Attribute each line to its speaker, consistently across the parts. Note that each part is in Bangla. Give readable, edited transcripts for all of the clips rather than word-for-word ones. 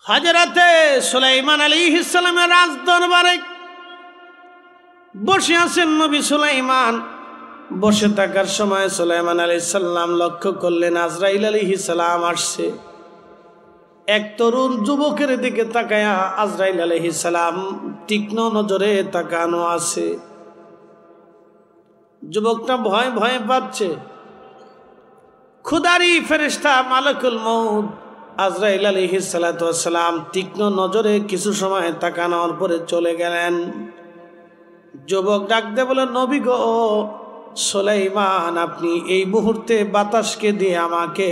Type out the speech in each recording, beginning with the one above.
Speaker 1: হযরতে সুলাইমান আলাইহিস সালামের রাজ দরবারে বসে আছেন নবী সুলাইমান। বসে থাকার সময় সুলাইমান আলাইহিস সালাম লক্ষ্য করলেন আজরাইল আলাইহিস সালাম আসছে। এক তরুণ যুবকের দিকে তাকায়া আজরাইল আলাইহিস সালাম তীক্ষ্ণ নজরে তাকানো আছে। যুবকটা ভয় ভয় পাচ্ছে। খুদারি ফেরেশতা মালাকুল মউত আজরাইল আলাইহিস সালাতু ওয়াস সালাম তীক্ষ্ণ নজরে কিছু সময় তাকানোর পরে চলে গেলেন। যুবক ডাক দিয়ে বলে, নবী গো সুলাইমান, আপনি এই মুহূর্তে বাতাসকে দিয়ে আমাকে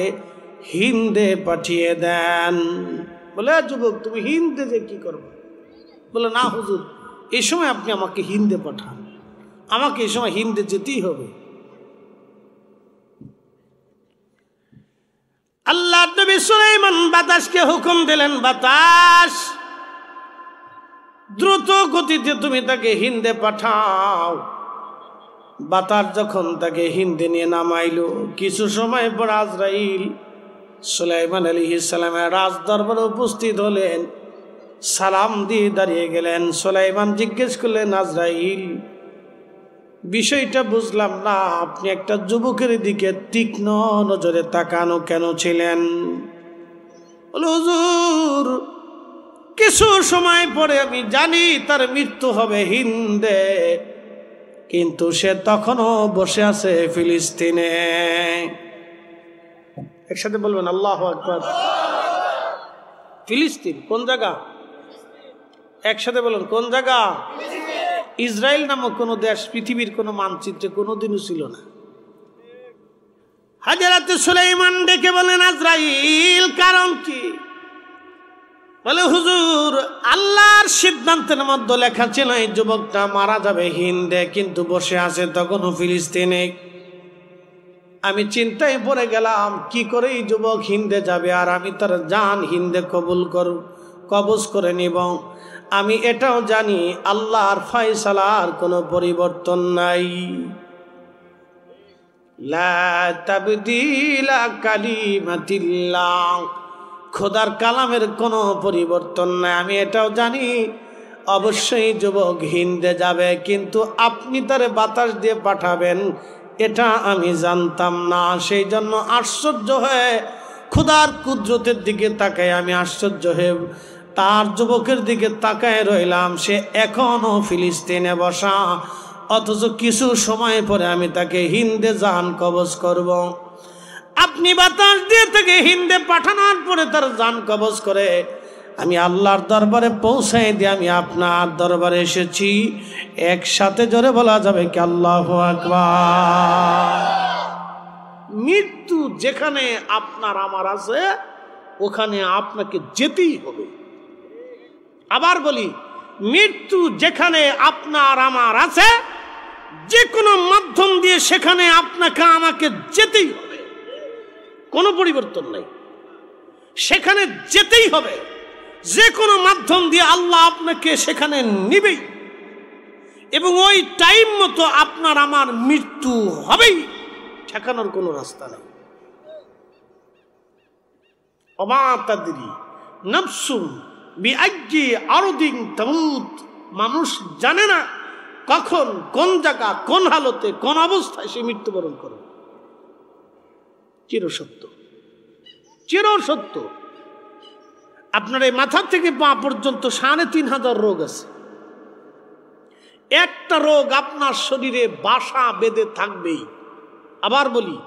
Speaker 1: হিন্দে পাঠিয়ে দেন। বলে, যুবক তুমি হিন্দে যে কি করবে? বলে, না হুজুর, এই সময় আপনি আমাকে হিন্দে পাঠান, আমাকে এই সময় হিন্দে যেতেই হবে। আল্লাহ নবী সুলাইমান বাতাসকে হুকুম দিলেন, বাতাস দ্রুত গতিতে তুমি তাকে হিন্দে পাঠাও। বাতাস যখন তাকে হিন্দে নিয়ে নামাইলো, কিছু সময় পর আজরাইল সুলাইমান আলাইহিস সালামের রাজ দরবারে উপস্থিত হলেন। সালাম দিয়ে দাঁড়িয়ে গেলেন। সুলাইমান জিজ্ঞেস করলেন, আজরাইল, বিষয়টা বুঝলাম না, আপনি একটা যুবকের দিকে তীক্ষ্ণ নজরে তাকানো কেন ছিলেন? বলে, হুজুর, কিছু সময় পরে আমি জানি তার মৃত্যু হবে হিন্দে, কিন্তু সে তখনও বসে আছে ফিলিস্তিনে। একসাথে বলবেন আল্লাহু আকবার। ফিলিস্তিন কোন জায়গা? একসাথে বলুন, কোন জায়গা? ইসরায়েল নামক কোন দেশ পৃথিবীর কোন মানচিত্রে কোনোদিনও ছিল না। হযরত সুলাইমান ডেকে বলেন, আজরাইল, কারণ কি? বলে, হুজুর, আল্লাহর সিদ্ধান্তের মধ্যে লেখা ছিল এই যুবকটা মারা যাবে হিন্দে, কিন্তু বসে আছে তখনও ফিলিস্তিনে। আমি চিন্তায় পড়ে গেলাম, কি করে এই যুবক হিন্দে যাবে, আর আমি তার জান হিন্দে কবজ করে নিব। আমি এটাও জানি আল্লাহর ফয়সালার কোনো পরিবর্তন নাই। লা তাবদীলা কালিমাতিল্লাহ, খোদার কালামের কোনো পরিবর্তন নাই। আমি এটাও জানি অবশ্যই যুবক হিন্দে যাবে, কিন্তু আপনি তারে বাতাস দিয়ে পাঠাবেন এটা আমি জানতাম না। সেই জন্য আশ্চর্য হয়ে খোদার কুদরতের দিকে তাকায় আমি আশ্চর্য হয়ে তার যুবকের দিকে তাকায় রইলাম। সে এখনো ফিলিস্তিনে বসা, অথচ কিছু সময় পরে আমি তাকে হিন্দে জান কবজ করব। আপনি বাতাস দিয়ে তাকে হিন্দে পাঠানোর পরে তার জান কবজ করে আমি আল্লাহর দরবারে পৌঁছাই দিয়ে আমি আপনার দরবারে এসেছি। একসাথে জোরে বলা যাবে কি আল্লাহু আকবার। মৃত্যু যেখানে আপনার আমার আছে, ওখানে আপনাকে যেতেই হবে। আবার বলি, মৃত্যু যেখানে আপনার আমার আছে, যে কোনো মাধ্যম দিয়ে সেখানে আপনাকে আমাকে যেতেই হবে, কোনো পরিবর্তন নাই। সেখানে যেতেই হবে, যে কোনো মাধ্যম দিয়ে আল্লাহ আপনাকে সেখানে নিবেই, এবং ওই টাইম মতো আপনার আমার মৃত্যু হবেই, ঠেকানোর কোনো রাস্তা নেই। ওমা তাদরি নাফসুন বিআইয়ি আরদিন তামুত, মানুষ জানে না কখন, কোন জায়গা, কোন হালতে, কোন অবস্থায় সে মৃত্যুবরণ করবে। চিরসত্য, চিরসত্য। আপনার এই মাথা থেকে পা পর্যন্ত ৩৫০০ রোগ আছে। একটা রোগ আপনার শরীরে বাসা বেঁধে থাকবেই। আবার বলি,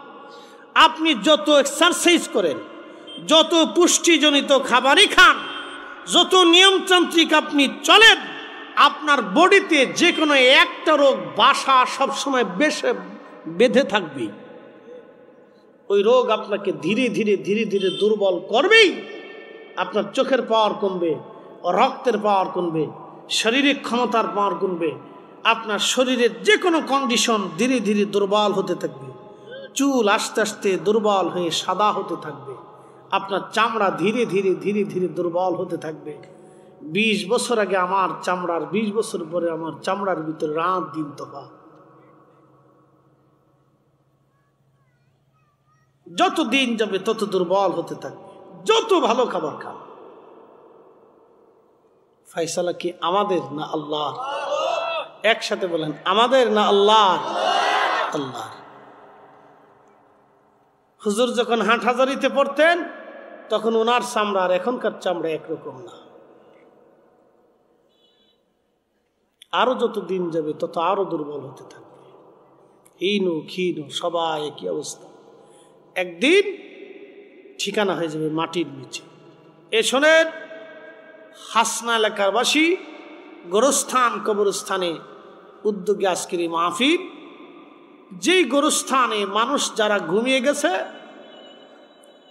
Speaker 1: আপনি যত এক্সারসাইজ করেন, যত পুষ্টিজনিত খাবারই খান, যত নিয়মতান্ত্রিক আপনি চলেন, আপনার বডিতে যে কোনো একটা রোগ বাসা সবসময় বেঁধে থাকবেই। ওই রোগ আপনাকে ধীরে ধীরে ধীরে ধীরে দুর্বল করবেই। আপনার চোখের পাওয়ার কমবে, রক্তের পাওয়ার কমবে, শারীরিক ক্ষমতার পাওয়ার কমবে, আপনার শরীরের যে কোনো কন্ডিশন ধীরে ধীরে দুর্বল হতে থাকবে। চুল আস্তে আস্তে দুর্বল হয়ে সাদা হতে থাকবে, আপনার চামড়া ধীরে ধীরে ধীরে ধীরে দুর্বল হতে থাকবে। ২০ বছর আগে আমার চামড়ার, ২০ বছর পরে আমার চামড়ার ভিতরে রাত দিন তফাৎ। যত দিন যাবে তত দুর্বল হতে থাকবে। যত ভালো খাবার খান, ফয়সালা কি আমাদের না আল্লাহর? একসাথে বলেন, আমাদের না আল্লাহর? আল্লাহর। হুজুর যখন হাটহাজারিতে পড়তেন তখন ওনার চামড়া আর এখনকার চামড়া একরকম না। আরো যত দিন যাবে তত আরো দুর্বল হতে থাকবে, হীনু ক্ষীণু সবাই একই অবস্থা। একদিন ঠিকানা হয়ে যাবে মাটির নিচে। এ শোনেন, হাসনা এলাকার বাসী গোরস্থান কবরস্থানে উদ্যোগে আজকের এই মাহফিল, যেই গোরস্থানে মানুষ যারা ঘুমিয়ে গেছে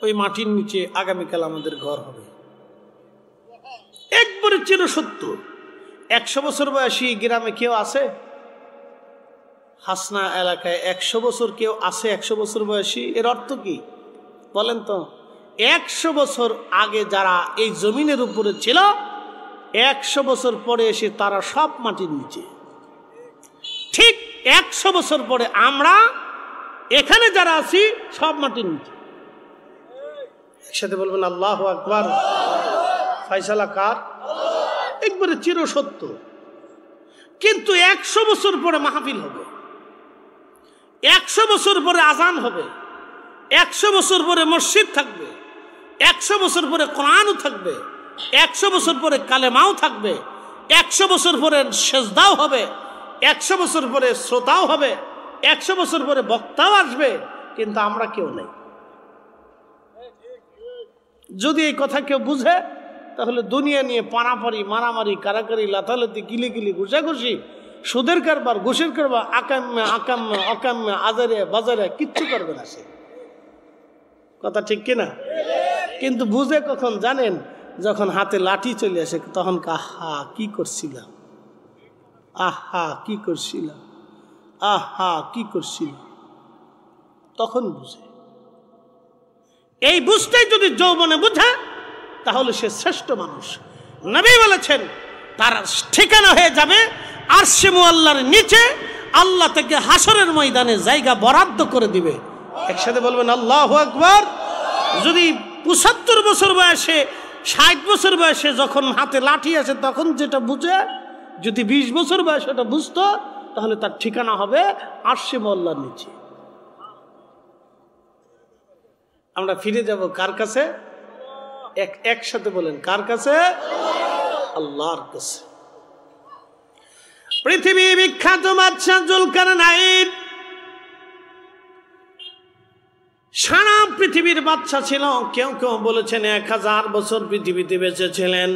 Speaker 1: ওই মাটির নিচে আগামীকাল আমাদের ঘর হবে। একবারে চিরসত্য। 100 বছর বয়সী গ্রামে কেউ আছে? হাসনা এলাকায় 100 বছর কেউ আছে? 100 বছর বয়সী, এর অর্থ কি বলেন তো? 100 বছর আগে যারা এই জমিনের উপরে ছিল 100 বছর পরে এসে তারা সব মাটির নিচে। ঠিক 100 বছর পরে আমরা এখানে যারা আছি সব মাটির নিচে। একসাথে বলবেন আল্লাহু আকবার। ফয়সালা কার? একবারে চিরসত্য। কিন্তু 100 বছর পরে মাহফিল হবে, 100 বছর পরে আজান হবে, 100 বছর পরে মসজিদ থাকবে, 100 বছর পরে কোরআনও থাকবে, 100 বছর পরে কালেমাও থাকবে, 100 বছর পরে সেজদাও হবে, 100 বছর পরে শ্রোতাও হবে, 100 বছর পরে বক্তাও আসবে, কিন্তু আমরা কেউ নেই। যদি এই কথা কেউ বুঝে তাহলে দুনিয়া নিয়ে পানাপাড়ি, মারামারি, কারাকারি, লাথালাতি, গিলিগিলি, ঘুষাঘুষি, সুদের কারবার, ঘুষের কারবার, আকাম্যা আকাম্যা অকাম্যা, আজারে বাজারে কিচ্ছু করবে না সে। কথা ঠিক কিনা? কিন্তু বুঝে কখন জানেন? যখন হাতে লাঠি চলে আসে তখন আহা কি করছিলাম, আহা কি করছিলাম, আহা কি করছিলাম, তখন বুঝে। এই বুঝতেই যদি যৌবনে বুঝে তাহলে সে শ্রেষ্ঠ মানুষ। নবী বলেছেন তার ঠিকানা হয়ে যাবে আরশে মুআল্লার নিচে, আল্লাহ থেকে হাসরের ময়দানে জায়গা বরাদ্দ করে দিবে। একসাথে বলবেন আল্লাহু আকবার। যদি 75 বছর বয়সে, 60 বছর বয়সে যখন হাতে লাঠি আসে তখন যেটা বুঝে, যদি 20 বছর বয়সে এটা বুঝতো তাহলে তার ঠিকানা হবে আরশে মুআল্লার নিচে। আমরা ফিরে যাব কার কাছে? একসাথে বলেন, কার কাছে? আল্লাহর কাছে। পৃথিবী বিখ্যাত বাদশা জুলকারনাইন সারা পৃথিবীর বাদশা ছিল। কেউ কেউ বলেছেন 1000 বছর পৃথিবীতে বেঁচে ছিলেন,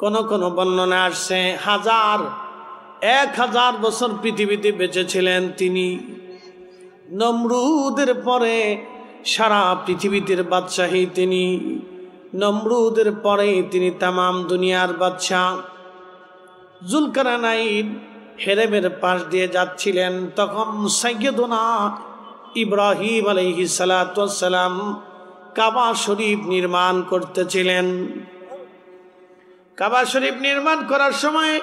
Speaker 1: কোন কোন বর্ণনা আসছে 1000 বছর পৃথিবীতে বেঁচে ছিলেন তিনি। নমরুদের পরে সারা পৃথিবীতে বাদশাহী তিনি। নমরুদের পরে তিনি তামাম দুনিয়ার বাদশা। জুলকারনাইন হেরেমের পাশ দিয়ে যাচ্ছিলেন, তখন সাইয়্যিদুনা ইব্রাহিম আলাইহিস সালাতু ওয়াস সালাম কাবা শরীফ নির্মাণ করতেছিলেন। কাবা শরীফ নির্মাণ করার সময়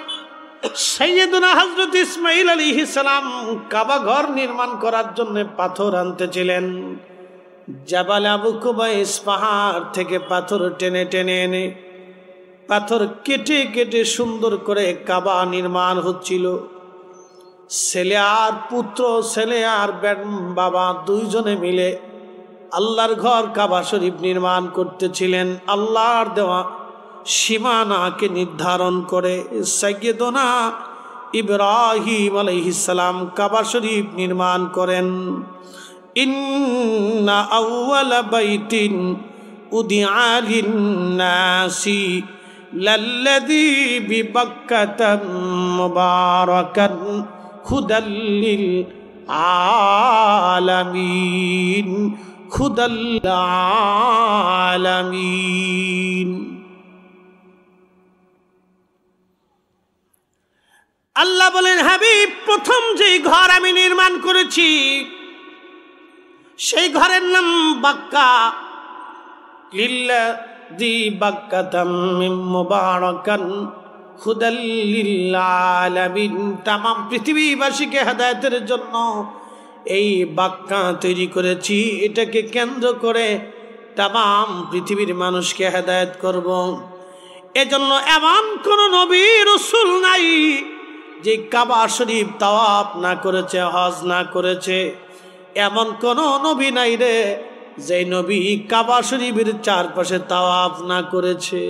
Speaker 1: সাইয়্যিদুনা হযরত ইসমাঈল আলাইহিস সালাম কাবা ঘর নির্মাণ করার জন্য পাথর আনতেছিলেন। জাবাল আবু কুবাইস পাহাড় থেকে পাথর টেনে টেনে এনে পাথর কেটে কেটে সুন্দর করে কাবা নির্মাণ হচ্ছিল। ছেলে আর পুত্র, ছেলে আর বাবা দুইজনে মিলে আল্লাহর ঘর কাবা শরীফ নির্মাণ করতেছিলেন। আল্লাহর দেওয়া সীমানাকে নির্ধারণ করে সাইয়্যিদুনা ইব্রাহিম আলাইহিস সালাম কাবা শরীফ নির্মাণ করেন। ইন্না আউওয়ালা বাইতিন উদিআ লিন-নাসি লাল্লাযী বিবাক্কাতা মুবারাকান হুদাল লিল আলামিন, হুদাল আলামিন। আল্লাহ বলেন, হাবিব, প্রথম যে ঘর আমি নির্মাণ করেছি সেই ঘরের নাম বাক্কা। লিল্লাযী বাক্কাতাম মুবারাকান হুদাল লিল আলামিন। তামাম পৃথিবীবাসীকে হেদায়েতের জন্য এই বাক্কা তৈরি করেছি। এটাকে কেন্দ্র করে তামাম পৃথিবীর মানুষকে হেদায়েত করব। এজন্য এমন কোন নবী রাসূল নাই যে কাবা শরীফ তাওয়াফ না করেছে, হজ না করেছে। এমন কোন নবী নাই রে যে নবী কাবা শরীফের চারপাশে তাওয়াফ না করেছে।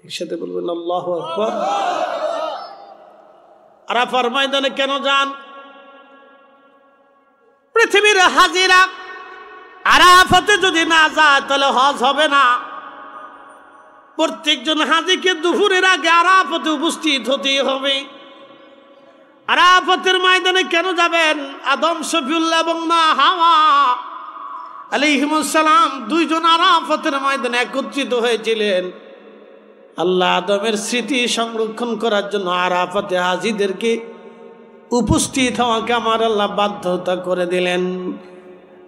Speaker 1: একসাথে বলবেন আল্লাহু আকবার। আরাফার ময়দানে কেন যান? পৃথিবীর হাজিরা আরাফাতে যদি না যায় তাহলে হজ হবে না। প্রত্যেকজন হাজিকে দুপুরের আগে আরাফাতে উপস্থিত হতেই হবে। আরাফাতের ময়দানে কেন যাবেন? আদম শফিউল্লাহ এবং মা হাওয়া আলাইহিমুস সালাম দুইজন আরাফাতের ময়দানে একত্রিত হয়েছিলেন। আল্লাহ আদমের স্মৃতি সংরক্ষণ করার জন্য আরাফাতে হাজিদেরকে উপস্থিত হওয়াকে আমার আল্লাহ বাধ্যতা করে দিলেন।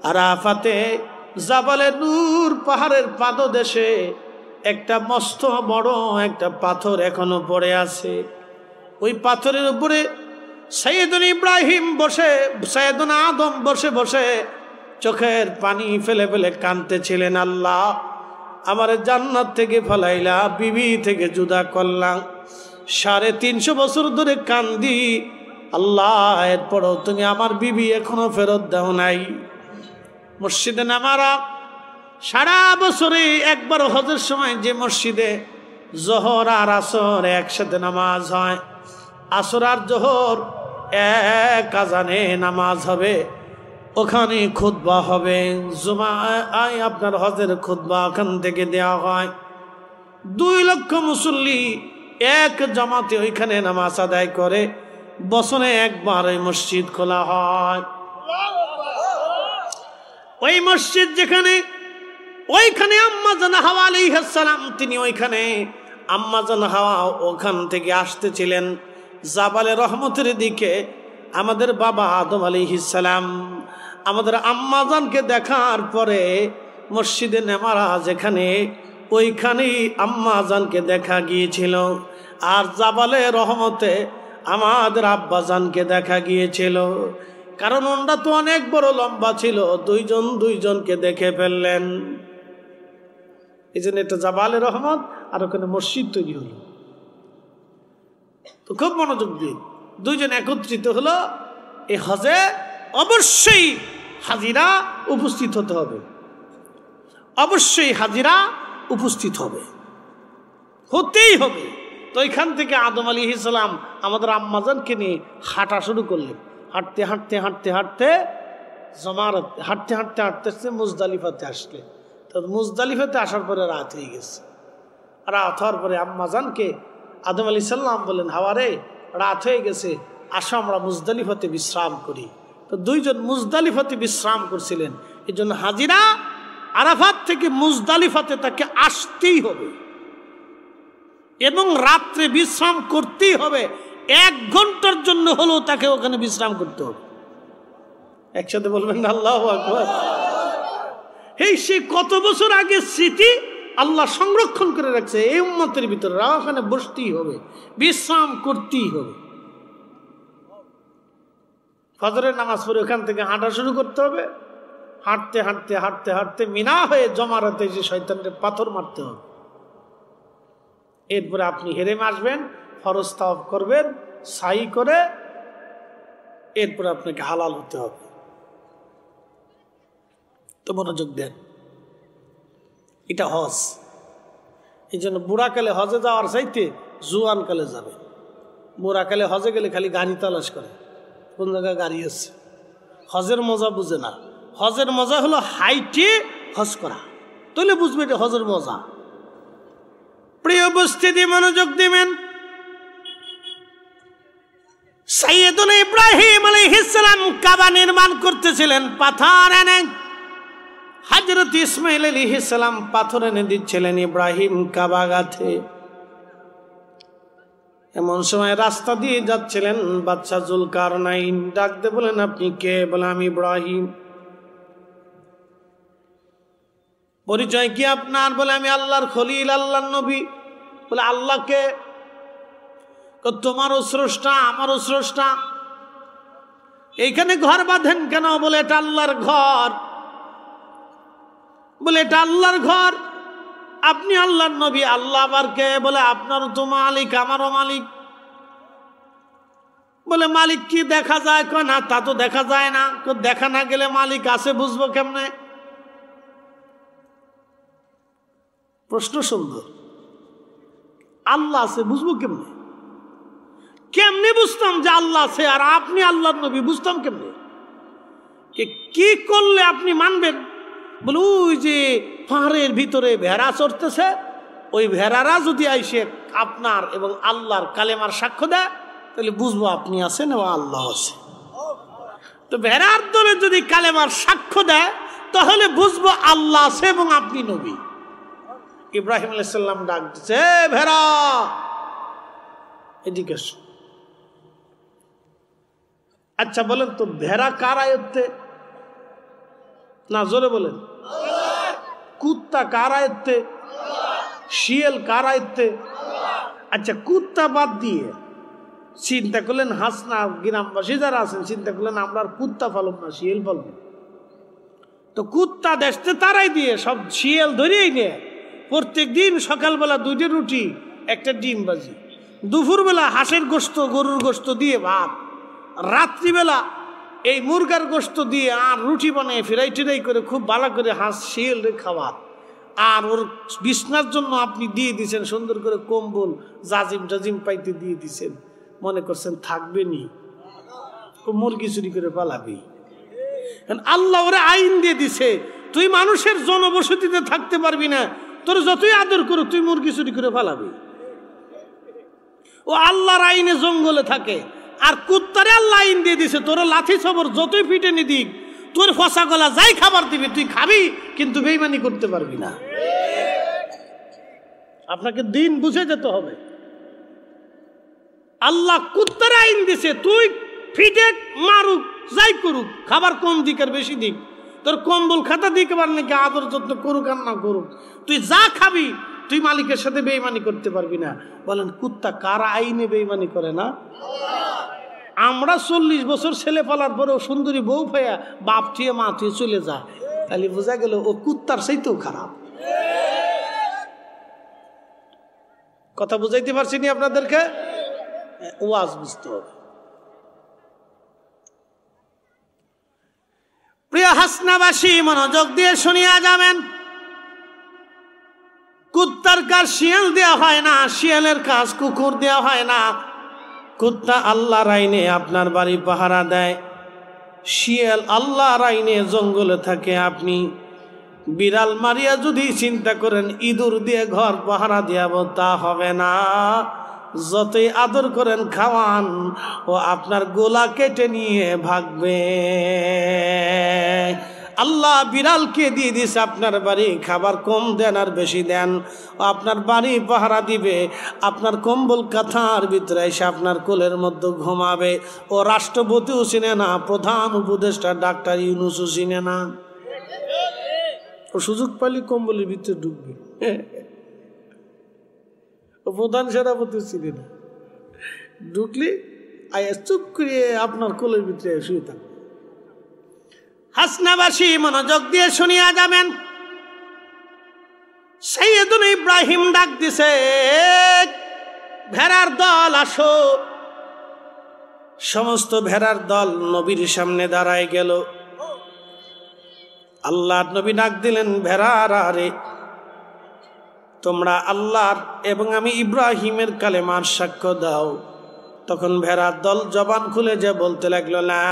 Speaker 1: আরাফাতে জাবালে নূর পাহাড়ের পাদদেশে একটা মস্ত বড় একটা পাথর এখনো পড়ে আছে। ওই পাথরের উপরে সাইয়েদুনা ইব্রাহিম বসে, সাইয়েদুনা আদম বসে বসে চোখের পানি ফেলে ফেলে কাঁদতেছিলেন। আল্লাহ আমার জান্নাত থেকে ফলাইলা, বিবি থেকে জুদা করলাম, 350 বছর ধরে কান্দি। আল্লাহ এরপরও তুমি আমার বিবি এখনো ফেরত দাও নাই। মসজিদে নামারা সারা বছরে একবার হজের সময় যে মসজিদে জোহর আর আসর একসাথে নামাজ হয়, আসর আর জোহর এক আজানে নামাজ হবে, ওখানে খুতবা হবে। জুমা আপনার হজের খুতবা ওখান থেকে দেওয়া হয়। 2 লক্ষ মুসল্লি এক জামাতে ওইখানে নামাজ আদায় করে। বছরে একবার ওই মসজিদ খোলা হয়। ওই মসজিদ যেখানে, ওইখানে আম্মা জান হাওয়া আলাইহিস সালাম, তিনি ওইখানে আম্মা জান হাওয়া ওখান থেকে আসতেছিলেন জাবালে রহমতের দিকে। আমাদের বাবা আদম আলাইহিস সালাম আমাদের আম্মা জানকে দেখার পরে মসজিদে নেমারা যেখানে, ওইখানেই আম্মা জানকে দেখা গিয়েছিল। আর জাবালে রহমতে আমাদের আব্বা জানকে দেখা গিয়েছিল। কারণ ওনারা তো অনেক বড় লম্বা ছিল, দুইজনকে দেখে ফেললেন। এই জন্য এটা জাবালে রহমত, আর ওখানে মসজিদ তৈরি হলো। তো খুব মনোযোগ দিন, দুইজন একত্রিত হলো। এই হজে অবশ্যই হাজিরা উপস্থিত হতে হবে, অবশ্যই হাজিরা উপস্থিত হবে, হতেই হবে। তো এখান থেকে আদম আলাইহিস সালাম আমাদের আম্মাজানকে নিয়ে হাঁটা শুরু করলেন। হাঁটতে হাঁটতে হাঁটতে হাঁটতে জমারাত, হাঁটতে হাঁটতে হাঁটতে হাঁটতে মুজদালিফাতে আসলে। তো মুজদালিফাতে আসার পরে রাত হয়ে গেছে। রাত হওয়ার পরে আম্মাজানকে আদম আলাইহিস সালাম বললেন, হাওয়ারে রাত হয়ে গেছে, আসো আমরা মুজদালিফাতে বিশ্রাম করি। তো দুইজন মুজদালিফাতে বিশ্রাম করছিলেন। এই জন্য হাজিরা আরাফাত থেকে মুজদালিফাতে তাকে আসতেই হবে এবং রাত্রে বিশ্রাম করতেই হবে। 1 ঘন্টার জন্য হলেও তাকে ওখানে বিশ্রাম করতে হবে। একসাথে বলবেন আল্লাহু আকবার। সে কত বছর আগে স্মৃতি আল্লাহ সংরক্ষণ করে রাখছে। এই উম্মতের ভিতরে ওখানে বসতেই হবে, বিশ্রাম করতেই হবে। ফজরের নামাজ পড়ে ওখান থেকে হাঁটা শুরু করতে হবে। হাঁটতে হাঁটতে হাঁটতে হাঁটতে মিনা হয়ে জমারাতে যে শয়তানকে পাথর মারতে হবে। এরপরে আপনি হেরেম আসবেন, ফরজ তাওয়াফ করবেন, সাই করে এরপরে আপনাকে হালাল হতে হবে। তো মনোযোগ দেন, এটা হজ। এই জন্য বুড়াকালে হজে যাওয়ার চাইতে জুয়ান কালে যাবে। বুড়াকালে হজে গেলে খালি গাড়ি তালাশ করে, কোন জায়গায় গাড়ি আছে। হজের মজা বুঝে না। হজের মজা হলো হাইটে হজ করা, তাহলে বুঝবে এটা হজের মজা। প্রিয় উপস্থিতি, মনোযোগ দিবেন। সাইয়েদুনা ইব্রাহিম আলাইহিস সালাম কাবা নির্মাণ করতেছিলেন। পাথর এনে হযরত ইসমাঈল আলাইহিস সালাম পাথর এনে দিচ্ছিলেন ইব্রাহিম কাবা গাঁথে। এমন সময় রাস্তা দিয়ে যাচ্ছিলেন বাদশা যুলকারনাইন। ডাকতে বলেন, আপনি কে? বলে, আমি ইব্রাহিম। পরিচয় কি আপনার? বলে, আমি আল্লাহর খলিল, আল্লাহর নবী। বলে, আল্লাহকে? তোমারও স্রষ্টা, আমারও স্রষ্টা। এইখানে ঘর বাঁধেন কেন? বলে, এটা আল্লাহর ঘর। বলে, এটা আল্লাহর ঘর, আপনি আল্লাহর নবী, আল্লাহ আবার কে? বলে আপনারও তো মালিক, আমারও মালিক। বলে মালিক কি দেখা যায়? কয় না, তা তো দেখা যায় না। দেখা না গেলে মালিক আছে বুঝবো কেমনে? প্রশ্ন সুন্দর। আল্লাহ আছে বুঝবো কেমনে? কেমনে বুঝতাম যে আল্লাহ আছে? আর আপনি আল্লাহর নবী, বুঝতাম কেমনে? কি করলে আপনি মানবেন? বলে ওই যে পাহাড়ের ভিতরে ভেড়া চড়তেছে, ওই ভেড়ারা যদি আইসে আপনার এবং আল্লাহর কালেমার সাক্ষ্য দেয়, তাহলে বুঝবো আপনি আছেন এবং আল্লাহ আছে। তো ভেড়ার দলে যদি কালেমার সাক্ষ্য দেয়, তাহলে বুঝবো আল্লাহ আছে এবং আপনি নবী। ইব্রাহিম আলাইহিস সালাম ডাক দিচ্ছে, ভেড়া এদিকে। আচ্ছা বলেন তো, ভেড়া কার আয়ত্তে? না, জোরে বলেন। কুত্তা কার আয়ত্তে? শিয়াল কার আয়ত্তে? আচ্ছা, কুত্তা বাদ দিয়ে চিন্তা করলেন, হাসনা গ্রামবাসী যারা আছেন চিন্তা করলেন আমরা আর কুত্তা পালব না, শিয়াল পালব। তো কুত্তা দেশতে তারাই দিয়ে সব শিয়াল ধরিয়েই নিয়ে প্রত্যেক দিন সকালবেলা 2টা রুটি 1টা ডিম বাজি, দুপুরবেলা হাঁসের গোস্ত গরুর গোস্ত দিয়ে ভাত, রাত্রিবেলা এই মুরগার গোস্ত দিয়ে আর রুটি বানিয়ে ফেরাই টেরাই করে খুব ভালো করে হাঁস শিয়াল খাওয়া। আর ওর বিছনার জন্য আপনি দিয়ে দিচ্ছেন সুন্দর করে কম্বল, জাজিম টাজিম পাইতে দিয়ে দিচ্ছেন। মনে করছেন থাকবে নি? ও মুরগি চুরি করে পালাবি। আল্লাহ ওরে আইন দিয়ে দিছে, তুই মানুষের জনবসতিতে থাকতে পারবি না, তোর যতই আদর করো তুই মুরগি চুরি করে পালাবি। ও আল্লাহর আইনে জঙ্গলে থাকে। আর কুত্তারে আল্লাহ আইন দিয়ে দিছে, তোর লাথি সবর যতই পিটে নি দিক, তোর ফসা গলা যাই খাবার দিবি তুই খাবি, কিন্তু বেইমানি করতে পারবি না। আপনাকে দিন বুঝে যেতে হবে। আল্লাহ কুত্তার আইন দিছে, তুই ফিটে মারুক যাই করুক, খাবার কম দিক আর বেশি দিক, তোর কম্বল খাতা দিক আবার নাকি আদর যত্ন করুক আর না করুক, তুই যা খাবি তুই মালিকের সাথে বেইমানি করতে পারবি না। বলেন কুত্তা কার আইনে বেইমানি করে না? আমরা 40 বছর ছেলে পালার পরেও সুন্দরী বউ পাইয়া বাপ থুয়ে মা থুয়ে চলে যায়, তাহলে বোঝা গেল ও কুত্তার চাইতেও খারাপ। কথা বুঝাইতে পারছি নি আপনাদেরকে? ওয়াজ বুঝতে হবে। প্রিয় হাসনাবাসী, মনোযোগ দিয়ে শুনিয়া যাবেন। কুত্তার কাজ শিয়াল দেওয়া হয় না, শিয়ালের কাজ কুকুর দেওয়া হয় না। কুত্তা আল্লাহর আইনে আপনার বাড়ি পাহারা দেয়, শিয়াল আল্লাহর আইনে জঙ্গলে থাকে। আপনি বিড়াল মারিয়া যদি চিন্তা করেন ইঁদুর দিয়ে ঘর পাহারা দিয়াব, তা হবে না। যতই আদর করেন খাওয়ান, ও আপনার গোলা কেটে নিয়ে ভাগবে। আল্লাহ বিড়ালকে দিয়ে দিছে আপনার বাড়ি, খাবার কম দেন আর বেশি দেন, ও আপনার বাড়ি পাহারা দিবে। আপনার কম্বল কাঁথার ভিতরে এসে আপনার কোলের মধ্যে ঘুমাবে। ও রাষ্ট্রপতিও চিনে না, প্রধান উপদেষ্টা ডাক্তার ইউনূসও চিনে না। ও সুযোগ পাইলে কম্বলের ভিতরে ঢুকবে। ও প্রধান সেনাপতি চিনে না, ঢুকলে আয়া চুপ করে আপনার কোলের ভিতরে শুয়ে থাকবে। হাসনাবাসী, মনোযোগ দিয়ে শুনিয়া যাবেন। সাইয়েদুনা ইব্রাহিম ডাক দিছে, ভেড়ার দল আসো। সমস্ত ভেড়ার দল নবীর সামনে দাঁড়ায় গেল। আল্লাহর নবী ডাক দিলেন, ভেড়ারা রে, তোমরা আল্লাহর এবং আমি ইব্রাহিমের কালেমার সাক্ষ্য দাও। তখন ভেড়ার দল জবান খুলে যে বলতে লাগলো, লা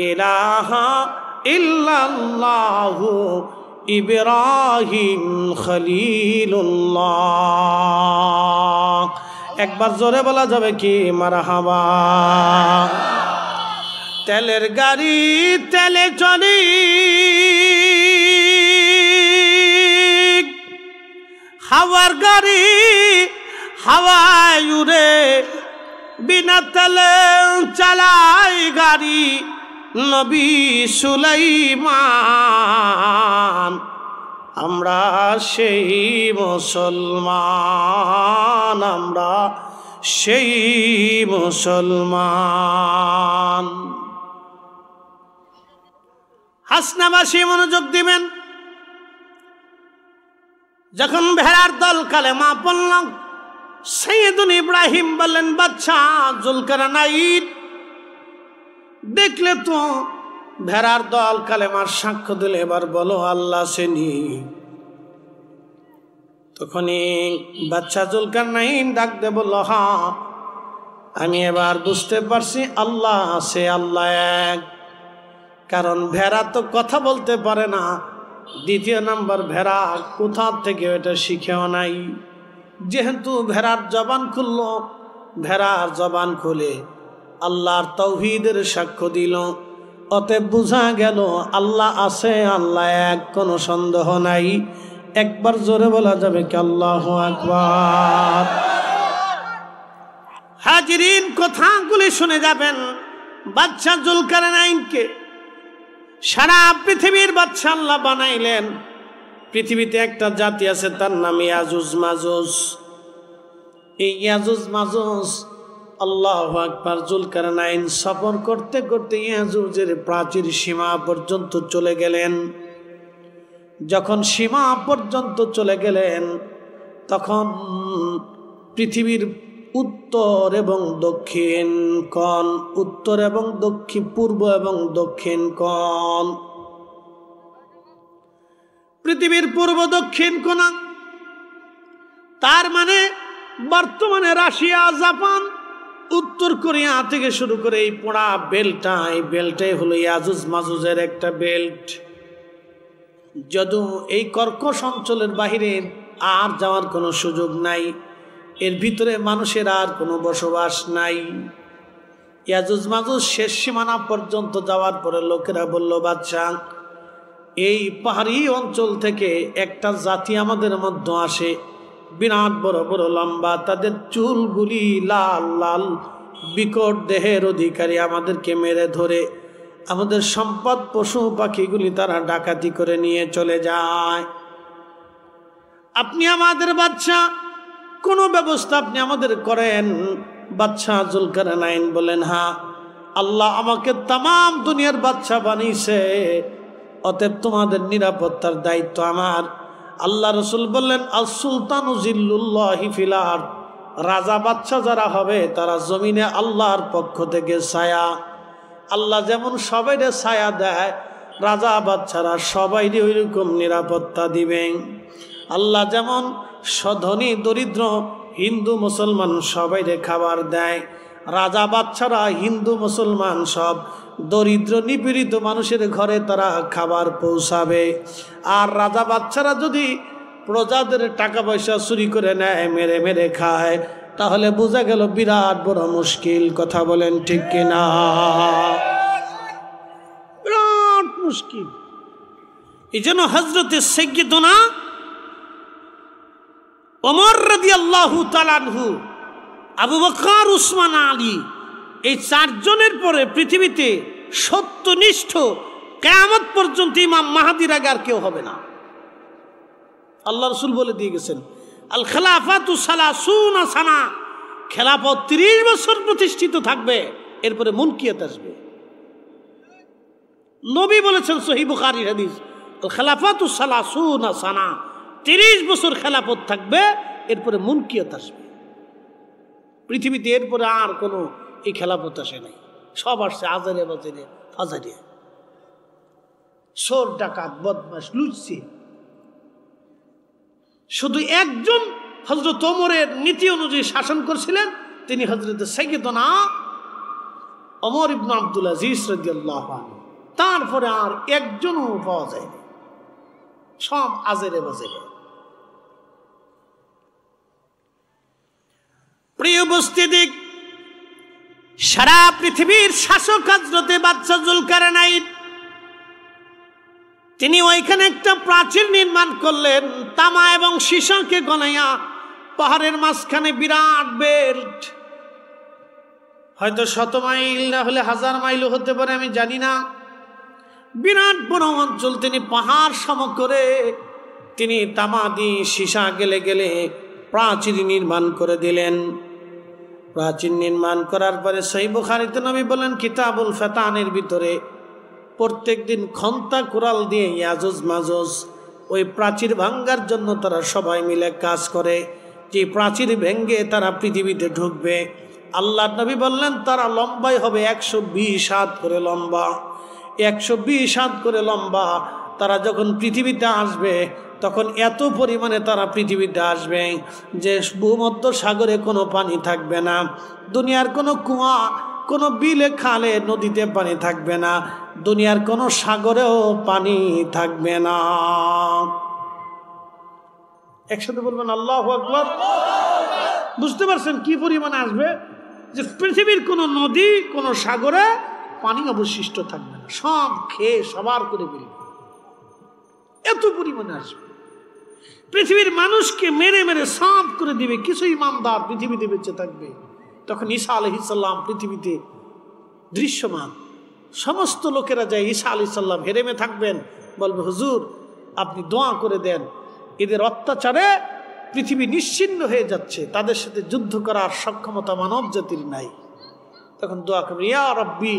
Speaker 1: ইলাহা ইল্লাল্লাহু ইব্রাহিম খলিলুল্লাহ। একবার জোরে বলা যাবে কি মারহাবা? তেলের গাড়ি তেলে চলি, হাওয়ার গাড়ি হাওয়ায় উড়ে, বিনা তেলে চালাই গাড়ি নবী সুলাইমান। আমরা সেই মুসলমান, আমরা সেই মুসলমান। হাসনাবাসী মনোযোগ দিবেন। যখন ভেড়ার দল কালেমা পড়ল, সাইয়েদুল ইব্রাহিম বললেন, বাচ্চা জুলকারনাইন, দেখলে তো ভেড়ার দল কালেমার সাক্ষ্য দিলে, এবার বলো আল্লাহ সেনি। তখনই বাচ্চা জুলকারনাইন ডাক দে বলল, হ্যাঁ আমি এবার বুঝতে পারছি আল্লাহ আছে, আল্লাহ এক। কারণ ভেড়া তো কথা বলতে পারে না, দ্বিতীয় নাম্বার ভেড়া কোথা থেকে এটা শিখেও নাই। যেহেতু ভেড়ার জবান খুলল, ভেড়ার জবান খুলে আল্লাহর তাওহীদের সাক্ষ্য দিল, অতএব বোঝা গেল আল্লাহ আছে, আল্লাহ এক, কোনো সন্দেহ নাই। একবার জোরে বলা যাবে কি আল্লাহু আকবার। হাজিরিন, কথাগুলি শুনে যাবেন। বাদশা জুলকারনাইনকে সারা পৃথিবীর বাদশা আল্লাহ বানাইলেন। পৃথিবীতে একটা জাতি আছে, তার নাম ইয়াজুজ মাজুজ। এই ইয়াজুজ মাজুজ, আল্লাহু আকবার, জুলকারনাইন সফর করতে করতে ইয়াজুজের প্রাচীর সীমা পর্যন্ত চলে গেলেন। যখন সীমা পর্যন্ত চলে গেলেন, তখন পৃথিবীর উত্তর এবং দক্ষিণ কোণ, উত্তর এবং দক্ষিণ, পূর্ব এবং দক্ষিণ কোণ, পৃথিবীর পূর্ব দক্ষিণ কোণ, তার মানে বর্তমানে রাশিয়া, জাপান, উত্তর কোরিয়া থেকে শুরু করে এই পোড়া বেল্টটা, এই বেল্টটাই হলো ইয়াজুজ মাজুজের একটা বেল্ট। যদিও এই কর্কশ অঞ্চলের বাহিরে আর যাওয়ার কোনো সুযোগ নাই, এর ভিতরে মানুষের আর কোনো বসবাস নাই। ইয়াজুজ মাজুজ শেষ সীমানা পর্যন্ত যাওয়ার পরে লোকেরা বলল, বাদশা, এই পাহাড়ি অঞ্চল থেকে একটা জাতি আমাদের মধ্যে আসে, বিরাট বড় বড় লম্বা, তাদের চুলগুলি লাল লাল, বিকট দেহের অধিকারী, আমাদেরকে মেরে ধরে আমাদের সম্পদ পশু পাখিগুলি তারা ডাকাতি করে নিয়ে চলে যায়। আপনি আমাদের বাদশা, কোনো ব্যবস্থা আপনি আমাদের করেন। বাদশা জুলকারনাইন বলেন, হ্যাঁ, আল্লাহ আমাকে তাম দুনিয়ার বাদশা বানিয়েছে, অতএব তোমাদের নিরাপত্তার দায়িত্ব আমার। আল্লাহ রসুল বললেন, আল সুলতানু জিল্লুল্লাহি ফিল আরদ, রাজা বাদশা যারা হবে তারা জমিনে আল্লাহর পক্ষ থেকে ছায়া। আল্লাহ যেমন সবাইরে ছায়া দেয়, রাজা বাদশারা সবাইরে ওইরকম নিরাপত্তা দিবেন। আল্লাহ যেমন ধনী দরিদ্র হিন্দু মুসলমান সবাইরে খাবার দেয়, রাজা বাদশারা হিন্দু মুসলমান সব দরিদ্র নিপীড়িত মানুষের ঘরে তারা খাবার পৌঁছাবে। আর রাজা বাদশারা যদি প্রজাদের টাকা পয়সা চুরি করে নেয়, মেরে মেরে খায়, তাহলে বোঝা গেল বিরাট বড় মুশকিল। কথা বলেন ঠিক কিনা? বিরাট মুশকিল। এই জন্য হযরতে সাইয়্যিদুনা ওমর রাদিয়াল্লাহু তাআলা আনহু, আবু বকর, উসমান, আলী, এই চারজনের পরে পৃথিবীতে সত্যনিষ্ঠ কিয়ামত পর্যন্ত ইমাম মাহদির আগে আর কেউ হবে না। আল্লাহ রাসূল বলে দিয়ে গেছেন, আল খেলাফাতু সালাসুনা সানা, খেলাফত 30 বছর প্রতিষ্ঠিত থাকবে, এরপরে মুনকিয়াত আসবে। নবী বলেছেন সহিহ বুখারীর হাদিস, আল খেলাফাতু সালাসুনা সানা, 30 বছর খেলাফত থাকবে, এরপরে মুনকিয়াত আসবে। পৃথিবীতে এরপরে আর কোনো এই খেলাফত আসে নাই, সব আসছে আজারে বাজারে ফাজারে, চোর ডাকাত বদমাশ লুচ্ছি। শুধু একজন হযরত ওমরের নীতি অনুযায়ী শাসন করছিলেন, তিনি হযরত সাইয়্যিদুনা ওমর ইবনে আব্দুল আজিজ রাদিয়াল্লাহু আনহু। তারপরে আর একজনও পাওয়া যায়নি, সব আজেরে বাজেরে। প্রিয় উপস্থিতি, সারা পৃথিবীর শাসক হযরতে বাদশা জুলকারনাইন, তিনি ওইখানে একটা প্রাচীর নির্মাণ করলেন, তামা এবং সীসাকে গনাইয়া। পাহাড়ের মাঝখানে বিরাট বেল্ট, হয়তো 100 মাইল না হলে 1000 মাইলও হতে পারে, আমি জানি না। বিরাট বড় অঞ্চল তিনি পাহাড় সম করে তিনি তামা দিয়ে সীসা গেলে গেলে প্রাচীর নির্মাণ করে দিলেন। প্রাচীর নির্মাণ করার পরে সহিহ বুখারীতে নবী বলেন, কিতাবুল ফাতানের ভিতরে প্রত্যেক দিন খন্তা কুরাল দিয়ে ইয়াজুজ মাজুজ ওই প্রাচীর ভাঙ্গার জন্য তারা সবাই মিলে কাজ করে, যে প্রাচীর ভেঙ্গে তারা পৃথিবীতে ঢুকবে। আল্লাহ নবী বললেন তারা লম্বাই হবে 120 হাত করে লম্বা, 120 হাত করে লম্বা। তারা যখন পৃথিবীতে আসবে তখন এত পরিমাণে তারা পৃথিবীতে আসবে যে ভূমধ্য সাগরে কোনো পানি থাকবে না, দুনিয়ার কোনো কুয়া, কোনো বিলে খালে নদীতে পানি থাকবে না, দুনিয়ার কোনো সাগরেও পানি থাকবে না। একসাথে বলবেন আল্লাহু আকবার। বুঝতে পারছেন কি পরিমাণে আসবে? যে পৃথিবীর কোনো নদী, কোনো সাগরে পানি অবশিষ্ট থাকবে না, সব খেয়ে সবার করে ফেলবে, এত পরিমাণে আসবে। পৃথিবীর মানুষকে মেরে মেরে সাফ করে দিবে, কিছু ইমানদার পৃথিবীতে বেঁচে থাকবে। তখন ঈসা আলাইহিস সালাম পৃথিবীতে দৃশ্যমান, সমস্ত লোকেরা যায় ঈসা আলাইহিস সালাম হেরেমে থাকবেন, বলবে হুজুর আপনি দোয়া করে দেন, এদের অত্যাচারে পৃথিবী নিশ্চিহ্ন হয়ে যাচ্ছে, তাদের সাথে যুদ্ধ করার সক্ষমতা মানব জাতির নাই। তখন দোয়া করবেন ইয়া রব্বি,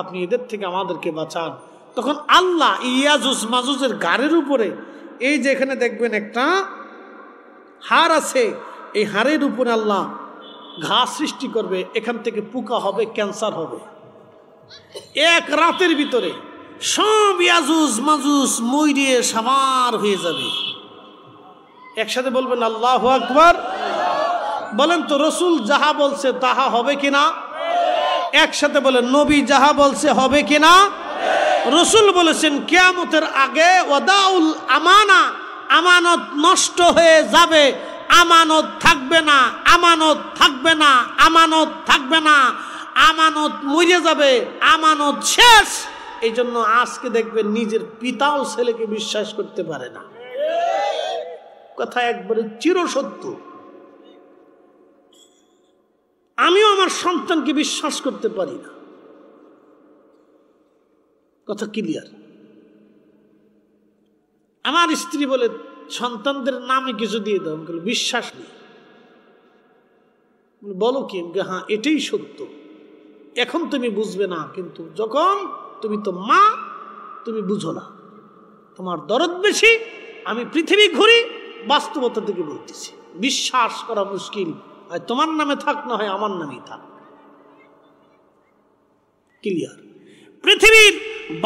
Speaker 1: আপনি এদের থেকে আমাদেরকে বাঁচান। তখন আল্লাহ ইয়াজুজ মাজুজের গাড়ির উপরে, এই যে এখানে দেখবেন একটা হাড় আছে, এই হাড়ের উপরে আল্লাহ ঘা সৃষ্টি করবে, এখান থেকে পোকা হবে, ক্যান্সার হবে। এক রাতের ভিতরে সব ইয়াজুজ মাজুজ মইরিয়ে সামার হয়ে যাবে। একসাথে বলবেন আল্লাহু আকবার। বলেন তো রসুল যাহা বলছে তাহা হবে কিনা? একসাথে বলেন নবী যাহা বলছে হবে কিনা? রসুল বলেছেন কিয়ামতের আগে ওয়াদাউল আমানা, আমানত নষ্ট হয়ে যাবে, আমানত থাকবে না, আমানত থাকবে না, আমানত থাকবে না, আমানত মরে যাবে, আমানত শেষ। এই জন্য আজকে দেখবেন নিজের পিতাও ছেলেকে বিশ্বাস করতে পারে না, কথা একবারে চিরসত্য। আমিও আমার সন্তানকে বিশ্বাস করতে পারি না, কথা ক্লিয়ার। আমার স্ত্রী বলে সন্তানদের নামে কিছু দিয়ে দাও, বিশ্বাস নেই। বলো কি? হ্যাঁ এটাই সত্য, এখন তুমি বুঝবে না, কিন্তু যখন তুমি তো মা, তুমি বুঝো না, তোমার দরদ বেশি। আমি পৃথিবী ঘুরি, বাস্তবতা থেকে বলতেছি, বিশ্বাস করা মুশকিল। হয় তোমার নামে থাক, না হয় আমার নামেই থাক। ক্লিয়ার? পৃথিবীর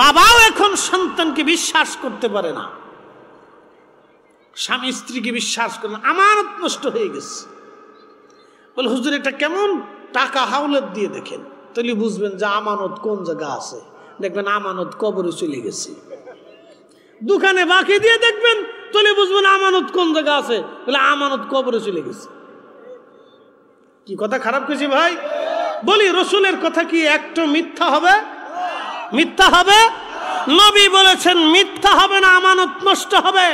Speaker 1: বাবাও এখন সন্তানকে বিশ্বাস করতে পারে না, স্বামী স্ত্রীকে বিশ্বাস করে না, আমানত নষ্ট হয়ে গেছে। বলে হুজুর এটা কেমন? টাকা হাওলাত দিয়ে দেখেন, তাহলে বুঝবেন যে আমানত কোন জায়গা আছে। দেখবেন আমানত কবরে চলে গেছে। দোকানে বাকি দিয়ে দেখবেন, তাহলে বুঝবেন আমানত কোন জায়গা আছে, বলে আমানত কবরে চলে গেছে। কি কথা খারাপ কিছু ভাই? বলি রসুলের কথা কি একটু মিথ্যা হবে? মিথ্যা হবে? নবী বলেছেন মিথ্যা হবে না, আমানত নষ্ট হবে।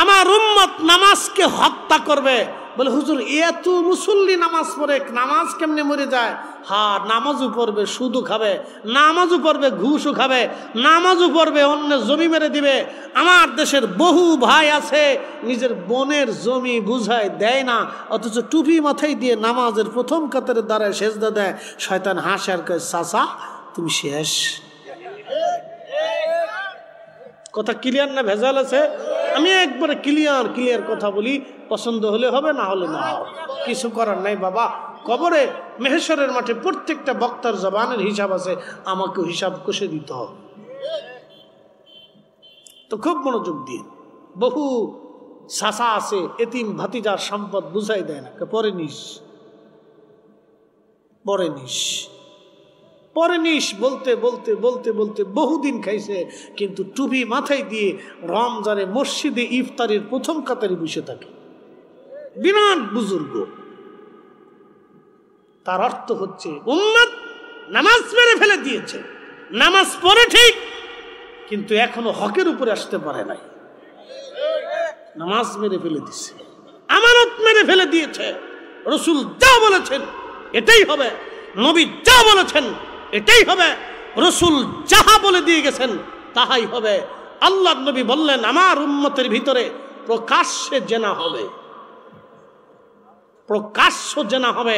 Speaker 1: আমার উম্মত নামাজকে হত্যা করবে। বলে হুজুর এত মুসল্লি নামাজ পড়ে, নামাজ কেমনে মরে যায়? হ্যাঁ নামাজও পড়বে, সুদও খাবে, নামাজও পড়বে, ঘুষও খাবে, নামাজও পড়বে, অন্য জমি মেরে দিবে। আমার দেশের বহু ভাই আছে নিজের বোনের জমি বুঝায় দেয় না, অথচ টুপি মাথায় দিয়ে নামাজের প্রথম কাতারে দাঁড়ায় সেজদা দেয়। শয়তান হাসে আর কয় চাচা তুমি শেষ। কথা ক্লিয়ার না ভেজাল আছে? আমি একবারে ক্লিয়ার কথা বলি, পছন্দ হলে হবে, না হলে না হবে, কিছু করার নাই বাবা। কবরে মেহেশ্বরের মাঠে প্রত্যেকটা বক্তার জবানের হিসাব আছে, আমাকে হিসাব কষে দিতে হবে। তো খুব মনোযোগ দিয়ে, বহু চাচা আছে এতিম ভাতিজার সম্পদ বুঝাই দেয় না, পরে নিস পরে নিস পরে নিস বলতে বলতে বলতে বলতে বহুদিন খাইছে, কিন্তু টুপি মাথায় দিয়ে রমজানে মসজিদে ইফতারের প্রথম কাতারে বসে থাকে, বিরাট বুজুর্গ। তার অর্থ হচ্ছে উম্মত নামাজ মেরে ফেলে দিয়েছে, নামাজ পড়ে ঠিক, কিন্তু এখনো হকের উপরে আসতে পারে নাই। নামাজ মেরে ফেলে দিছে, আমানত মেরে ফেলে দিয়েছে। রসুল যা বলেছেন এটাই হবে, নবী যা বলেছেন এটাই হবে, রসুল যাহা বলে দিয়ে গেছেন তাহাই হবে। আল্লাহর নবী বললেন আমার উম্মতের ভিতরে প্রকাশ্যে জেনা হবে। প্রকাশ্য জেনা হবে।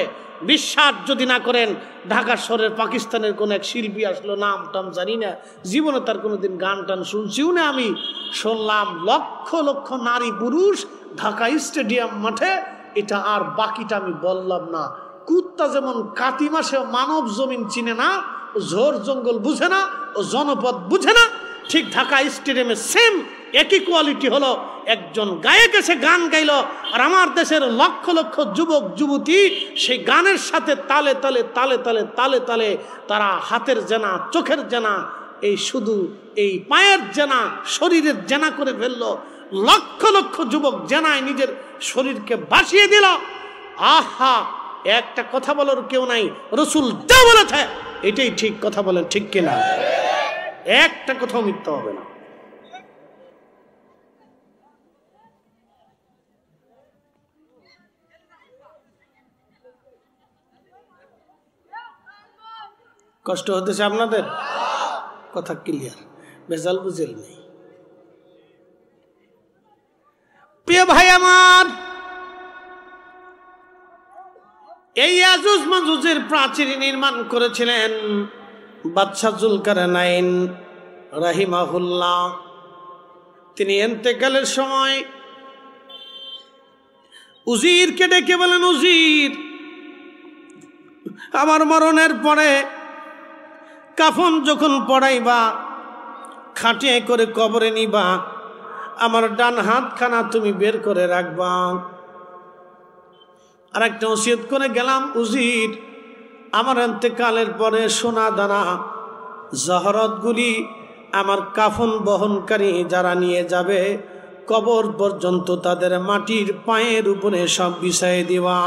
Speaker 1: বিশ্বাস যদি না করেন, ঢাকা শহরের পাকিস্তানের কোন এক শিল্পী আসলো, নাম টাম জানি না, জীবনে তার কোনোদিন গান টান শুনছিও না আমি, শুনলাম লক্ষ লক্ষ নারী পুরুষ ঢাকা স্টেডিয়াম মাঠে। এটা আর বাকিটা আমি বললাম না। কুত্তা যেমন কাতি মাসে মানব জমিন চিনে না, ও ঝোড় জঙ্গল বুঝে না, ও জনপদ বুঝে না, ঠিক ঢাকা স্টেডিয়ামে সেম একই কোয়ালিটি হলো। একজন গায়ক এসে গান গাইল, আর আমার দেশের লক্ষ লক্ষ যুবক যুবতী সেই গানের সাথে তালে তালে তালে তালে তালে তালে তারা হাতের জেনা, চোখের জেনা, এই শুধু এই পায়ের জেনা, শরীরের জেনা করে ফেললো। লক্ষ লক্ষ যুবক জেনায় নিজের শরীরকে ভাসিয়ে দিল। আহা, একটা কথা বলার কেউ নাই, রসুল যা বলেছে এটাই ঠিক। কথা বলেন ঠিক কিনা? একটা কথাও মিথ্যা হবে না। কষ্ট হতেছে আপনাদের? কথা ক্লিয়ার, ভেজাল বুঝেল নেই। প্রিয় ভাই আমার, এই ইয়াজুজ মাজুজের প্রাচীর নির্মাণ করেছিলেন বাদশা জুলকারনাইন রাহিমাহুল্লাহ। তিনি ইন্তেকালের সময় উজিরকে ডেকে বলেন, উজির, আমার মরণের পরে কাফন যখন পড়াইবা, খাটিয়ে করে কবরে নিবা, আমার ডান হাতখানা তুমি বের করে রাখবা। আর একটা ওসিয়ত করে গেলাম, উজির, আমার ইন্তেকালের পরে সোনা দানা জহরতগুলি আমার কাফন বহনকারী যারা নিয়ে যাবে, কবর পর্যন্ত তাদের মাটির পায়ের উপরে সব বিছাই দিবা।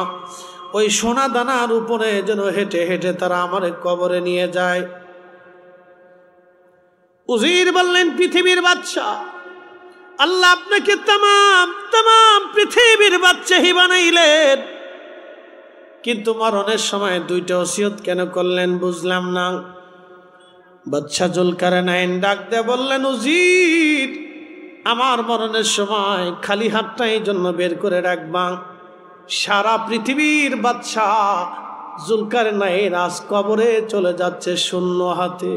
Speaker 1: ওই সোনা দানার উপরে যেন হেঁটে হেঁটে তারা আমার কবরে নিয়ে যায়। উজির বললেন, পৃথিবীর বাদশাহ, আল্লাহ আপনাকে তাম পৃথিবীর বাদশাহী বানাইলেন, কিন্তু মরণের সময় দুইটা ওসিয়ত কেন করলেন বুঝলাম না। বাদশা জুলকারনাইন ডাক দিয়ে বললেন, উজির, আমার মরণের সময় খালি হাতটা এই জন্য বের করে রাখবা, সারা পৃথিবীর বাদশাহ জুলকারনাইন আজ কবরে চলে যাচ্ছে শূন্য হাতে।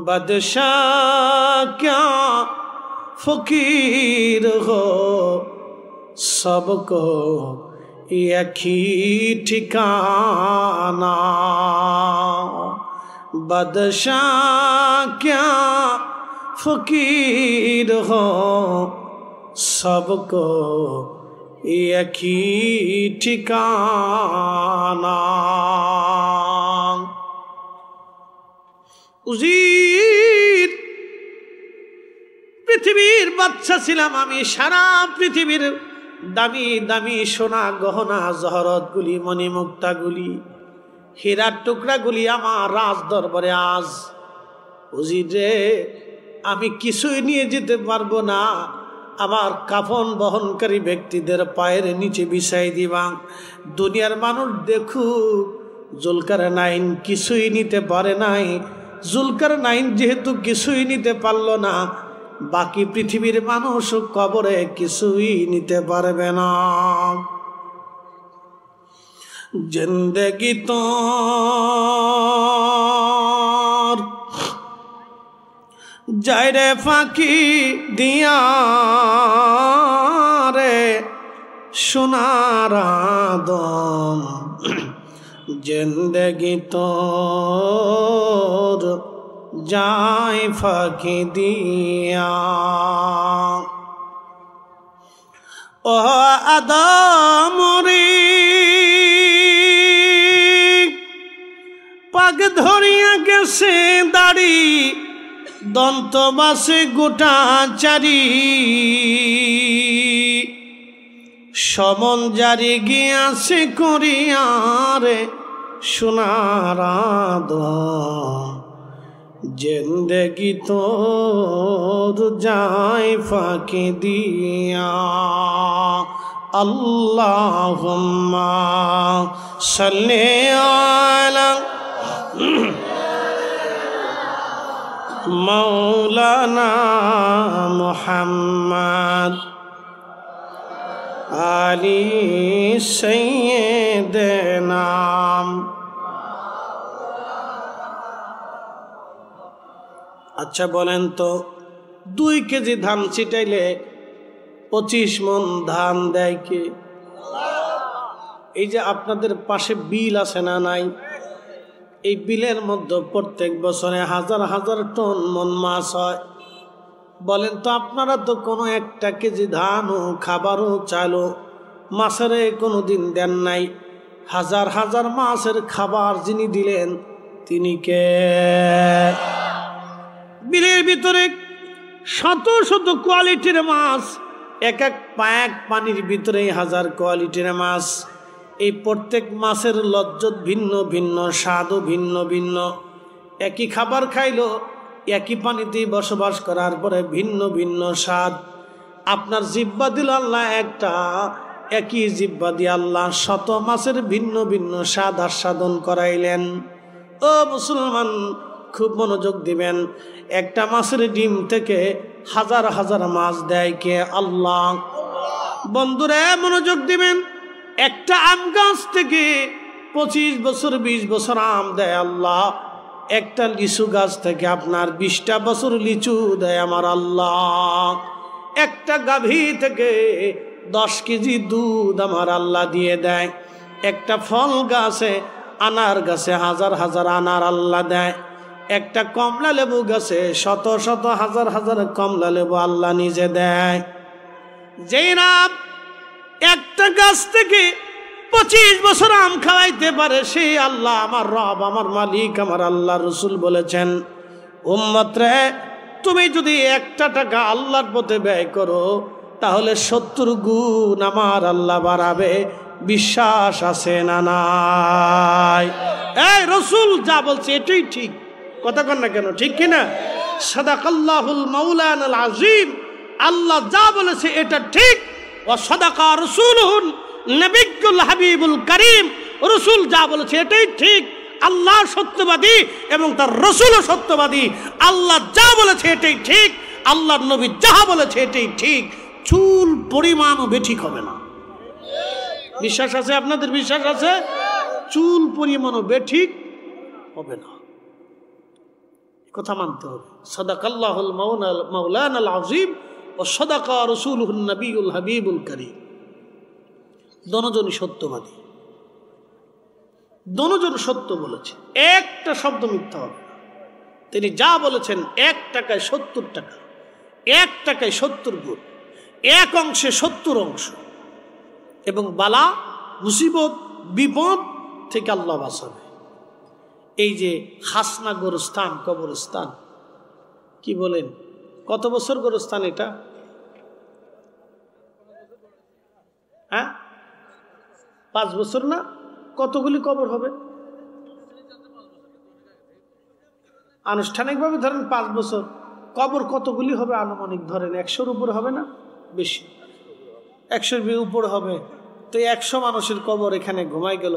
Speaker 1: বাদশাহ ক্যা ফকির হো, सबको एक ही ठिकाना, बादशाह क्या फकीर हो, सबको एक ही ठिकाना। उजीर, পৃথিবীর বাদশা ছিলাম আমি, সারা পৃথিবীর দামি দামি সোনা গহনা জহরতগুলি, মণিমুক্তাগুলি, হীরার টুকরাগুলি আমার রাজ দরবারে আজ। উজির রে, আমি কিছুই নিয়ে যেতে পারবো না, আমার কাফন বহনকারী ব্যক্তিদের পায়ের নিচে বিছাই দিবা। দুনিয়ার মানুষ দেখুক জুলকারনাইন কিছুই নিতে পারে নাই। জুলকারনাইন যেহেতু কিছুই নিতে পারলো না, বাকি পৃথিবীর মানুষ কবরে কিছুই নিতে পারবে না। জিন্দেগি তো যায় রে ফাঁকি দিয়া রে সোনার আদম, জিন্দেগি তোর যায় ফাঁকি দিয়া। ও আদম রে, পাগ ধরিয়া গেছে দাড়ি, দন্ত বাসে গোটা চারি, সমন জারি গিয়াছে করিয়ারে সোনার আদম, জিন্দেগি তোর যায় ফাঁকি দিয়া। আল্লাহুম্মা সাল্লি আলা মাওলানা মুহাম্মদ আলি সাইয়্যিদিনা। আচ্ছা বলেন তো 2 কেজি ধান ছিটাইলে 25 মণ ধান দেয় কে? এই যে আপনাদের পাশে বিল আছে না নাই, এই বিলের মধ্যে প্রত্যেক বছরে হাজার হাজার টন মন মাছ হয়। বলেন তো আপনারা তো কোনো 1 কেজি ধানও খাবারও চাইলো মাছের কোনোদিন দেন নাই। হাজার হাজার মাছের খাবার যিনি দিলেন তিনি কে? বিলের ভিতরে শত শত কোয়ালিটির মাছ, এক পানির ভিতরে হাজার কোয়ালিটির মাছ। এই প্রত্যেক মাছের লজ্জত ভিন্ন ভিন্ন, স্বাদও ভিন্ন ভিন্ন। একই খাবার খাইলো, একই পানিতেই বসবাস করার পরে ভিন্ন ভিন্ন স্বাদ। আপনার জিহ্বা দিল আল্লাহ একটা, একই জিহ্বা দিয়ে আল্লাহ শত মাছের ভিন্ন ভিন্ন স্বাদ আস্বাদন করাইলেন। ও মুসলমান, খুব মনোযোগ দিবেন। একটা মাছের ডিম থেকে হাজার হাজার মাছ দেয় কে? আল্লাহ। বন্ধুরা মনোযোগ দিবেন, একটা আম গাছ থেকে 25 বছর 20 বছর আম দেয় আল্লাহ। একটা লিচু গাছ থেকে আপনার 20টা বছর লিচু দেয় আমার আল্লাহ। একটা গাভী থেকে 10 কেজি দুধ আমার আল্লাহ দিয়ে দেয়। একটা ফল গাছে, আনার গাছে হাজার হাজার আনার আল্লাহ দেয়। একটা কমলা লেবু গাছে শত শত হাজার হাজার কমলা লেবু আল্লাহ নিজে দেয়। যেই না একটা গাছ থেকে 25 বছর আম খাওয়াইতে পারে সেই আল্লাহ আমার রব, আমার মালিক, আমার আল্লাহ। রসুল বলেছেন, উম্মত রে, তুমি যদি 1 টাকা আল্লাহর পথে ব্যয় করো তাহলে 70 গুণ আমার আল্লাহ বাড়াবে। বিশ্বাস আছে না নাই? এই রসুল যা বলছে এটাই ঠিক, কথা কন না কেন? ঠিক কিনা? সাদাকাল্লাহুল মাওলানাল আযীম। আল্লাহ যা বলেছে এটা ঠিক। ওয়া সাদাকা রাসূলুহুন নবিয়্যুল হাবিবুল কারীম। রসুল যা বলেছে এটাই ঠিক। আল্লাহ সত্যবাদী এবং তার রসুলও সত্যবাদী। আল্লাহ যা বলেছে এটাই ঠিক, আল্লাহর নবী যা বলেছে এটাই ঠিক। চুল পরিমাণও বেঠিক হবে না। বিশ্বাস আছে আপনাদের? বিশ্বাস আছে? চুল পরিমাণও বেঠিক হবে না, কথা মানতে হবে। সাদাকাল্লাহুল মাওলানাল আযীম ওয়া সাদাকা রাসূলুহুন নবিয়্যুল হাবিবুল কারীম। দনজনই সত্যবাদী, দনজন সত্য বলেছে, একটা শব্দ মিথ্যা হবে না। তিনি যা বলেছেন 1 টাকায় 70 টাকা, 1 টাকায় 70 গুণ, 1 অংশে 70 অংশ। এবং বালা মুসিবত বিপদ থেকে আল্লাহ বাঁচাবে। এই যে হাসনা গোরস্থান, কবরস্থান, কি বলেন কত বছর গোরস্থান এটা? হ্যাঁ 5 বছর না? কতগুলি কবর হবে? আনুষ্ঠানিকভাবে ধরেন 5 বছর। কবর কতগুলি হবে আনুমানিক? ধরেন 100-র উপর হবে না? বেশি, 100-র উপর হবে। তো 100 মানুষের কবর এখানে ঘুমাই গেল।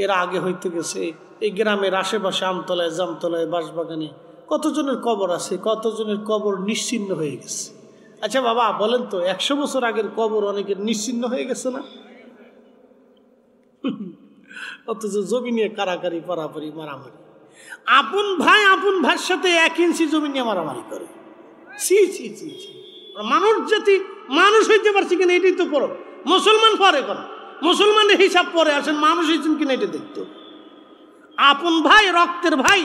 Speaker 1: এরা আগে হইতে গেছে এই গ্রামের আশেপাশে, আমতলায়, জামতলায়, বাঁশবাগানে কতজনের কবর আছে, কতজনের কবর নিশ্চিহ্ন হয়ে গেছে। আচ্ছা বাবা বলেন তো, 100 বছর আগের কবর অনেকের নিশ্চিহ্ন হয়ে গেছে না? অথচ জমি নিয়ে কারাকারি, পারাপারি, মারামারি। আপন ভাই আপন ভাইয়ের সাথে 1 ইঞ্চি জমি নিয়ে মারামারি করে। ছি ছি ছি ছি। মানুষ জাতি মানুষ হইতে পারছি কিনা এটাই তো পড়ো। মুসলমান পরে করো, মুসলমানের হিসাব পরে আসেন, মানুষ হয়েছেন কিনা এটা দেখতো। আপন ভাই, রক্তের ভাই,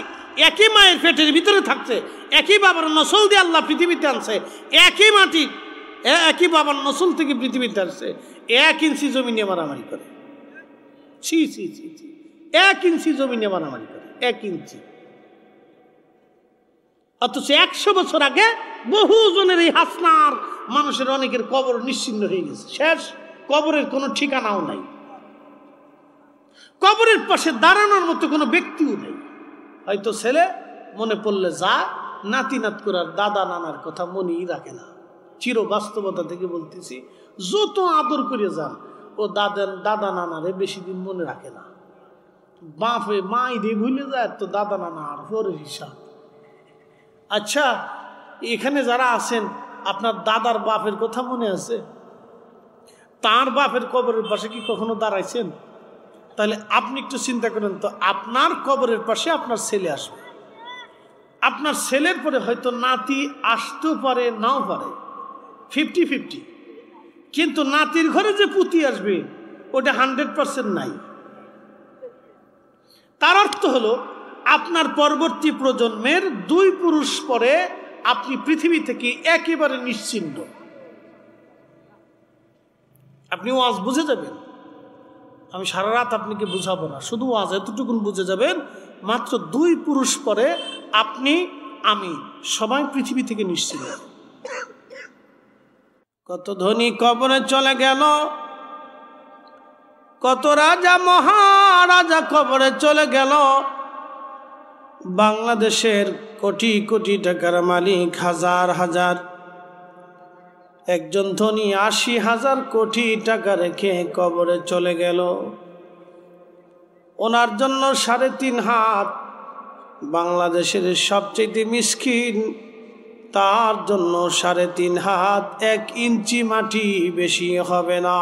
Speaker 1: একই মায়ের পেটের ভিতরে থাকছে, একই বাবার নসল দিয়ে আল্লাহ পৃথিবীতে আনছে, একই মাটি, একই বাবার নসল থেকে পৃথিবীতে আসছে, 1 ইঞ্চি জমি নিয়ে মারামারি করে। ছি ছি ছি ছি। 1 ইঞ্চি জমি নিয়ে মারামারি করে, 1 ইঞ্চি। অথচ 100 বছর আগে বহু জনের এই হাসনার মানুষের অনেকের কবর নিশ্চিহ্ন হয়ে গেছে, শেষ। কবরের কোনো ঠিকানাও নাই, কবরের পাশে দাঁড়ানোর মতো কোনো ব্যক্তিও নেই। হয়তো ছেলে মনে পড়লে যা, নাতি নাত করার দাদা নানার কথা মনেই রাখে না। চির বাস্তবতা থেকে বলতেছি, যত আদর করে যান ও দাদা নানারে বেশি দিন মনে রাখে না। বাপ হয়ে মাই দিয়ে ভুলে যায়, তো দাদা নানা আর পরের হিসাব। আচ্ছা এখানে যারা আছেন আপনার দাদার বাপের কথা মনে আছে? তার বাপের কবরের পাশে কি কখনো দাঁড়াইছেন? তাহলে আপনি একটু চিন্তা করেন তো, আপনার কবরের পাশে আপনার ছেলে আসবে, আপনার ছেলের পরে হয়তো নাতি আসতেও পারে নাও পারে, 50-50, কিন্তু নাতির ঘরে যে পুতি আসবে ওটা 100% নাই। তার অর্থ হলো আপনার পরবর্তী প্রজন্মের 2 পুরুষ পরে আপনি পৃথিবী থেকে একেবারে নিশ্চিন্ত। আপনি ওয়াজ বুঝে যাবেন, আমি সারা রাত আপনাকে বুঝাবো না, শুধু ওয়াজ এতটুকুন বুঝে যাবেন, মাত্র 2 পুরুষ পরে আপনি আমি সবাই পৃথিবী থেকে নিশ্চিন্ত। কত ধনী কবরে চলে গেল, কত রাজা মহারাজা কবরে চলে গেল, বাংলাদেশের কোটি কোটি টাকার মালিক হাজার হাজার, একজন ধনী 80,000 কোটি টাকা রেখে কবরে চলে গেল। ওনার জন্য 3.5 হাত, বাংলাদেশের সবচেয়ে মিসকিন, তার জন্য 3.5 হাত 1 ইঞ্চি মাটি বেশি হবে না।